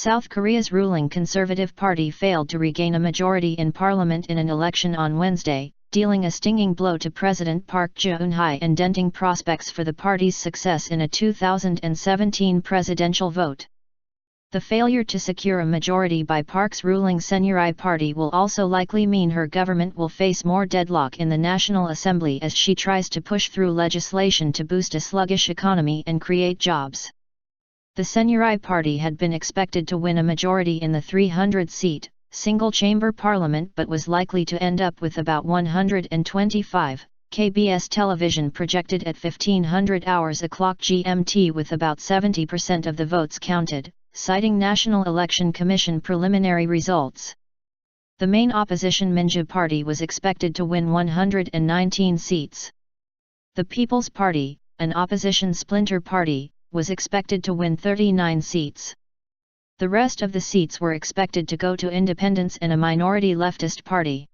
South Korea's ruling Conservative Party failed to regain a majority in parliament in an election on Wednesday, dealing a stinging blow to President Park Geun-hye and denting prospects for the party's success in a 2017 presidential vote. The failure to secure a majority by Park's ruling Saenuri Party will also likely mean her government will face more deadlock in the National Assembly as she tries to push through legislation to boost a sluggish economy and create jobs. The Saenuri Party had been expected to win a majority in the 300-seat, single-chamber parliament but was likely to end up with about 125, KBS television projected at 1500 hours o'clock GMT with about 70% of the votes counted, citing National Election Commission preliminary results. The main opposition Minjoo Party was expected to win 119 seats. The People's Party, an opposition splinter party, was expected to win 39 seats. The rest of the seats were expected to go to independents and a minority leftist party.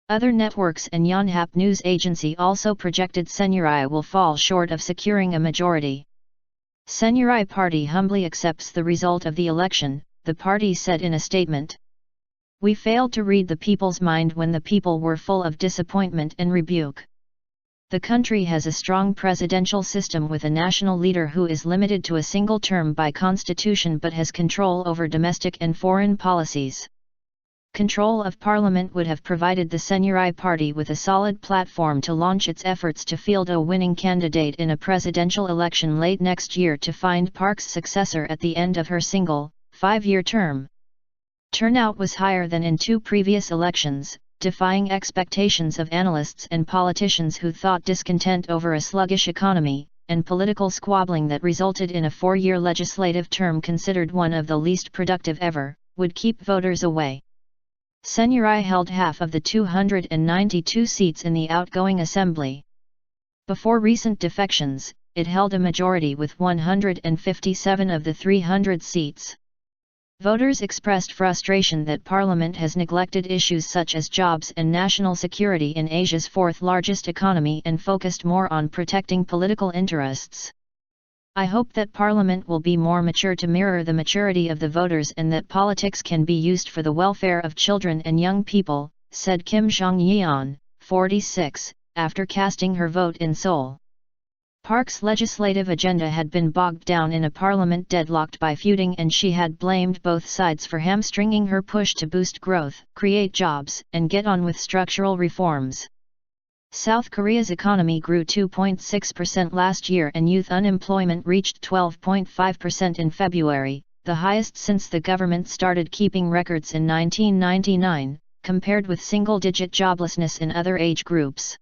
Other networks and Yonhap news agency also projected Saenuri will fall short of securing a majority. Saenuri Party humbly accepts the result of the election, the party said in a statement. We failed to read the people's mind when the people were full of disappointment and rebuke. The country has a strong presidential system with a national leader who is limited to a single term by constitution but has control over domestic and foreign policies. Control of parliament would have provided the Saenuri Party with a solid platform to launch its efforts to field a winning candidate in a presidential election late next year to find Park's successor at the end of her single, 5-year term. Turnout was higher than in 2 previous elections, defying expectations of analysts and politicians who thought discontent over a sluggish economy, and political squabbling that resulted in a 4-year legislative term considered one of the least productive ever, would keep voters away. Saenuri held half of the 292 seats in the outgoing assembly. Before recent defections, it held a majority with 157 of the 300 seats. Voters expressed frustration that Parliament has neglected issues such as jobs and national security in Asia's 4th largest economy and focused more on protecting political interests. I hope that Parliament will be more mature to mirror the maturity of the voters and that politics can be used for the welfare of children and young people, said Kim Jong-yeon, 46, after casting her vote in Seoul. Park's legislative agenda had been bogged down in a parliament deadlocked by feuding and she had blamed both sides for hamstringing her push to boost growth, create jobs, and get on with structural reforms. South Korea's economy grew 2.6% last year and youth unemployment reached 12.5% in February, the highest since the government started keeping records in 1999, compared with single-digit joblessness in other age groups.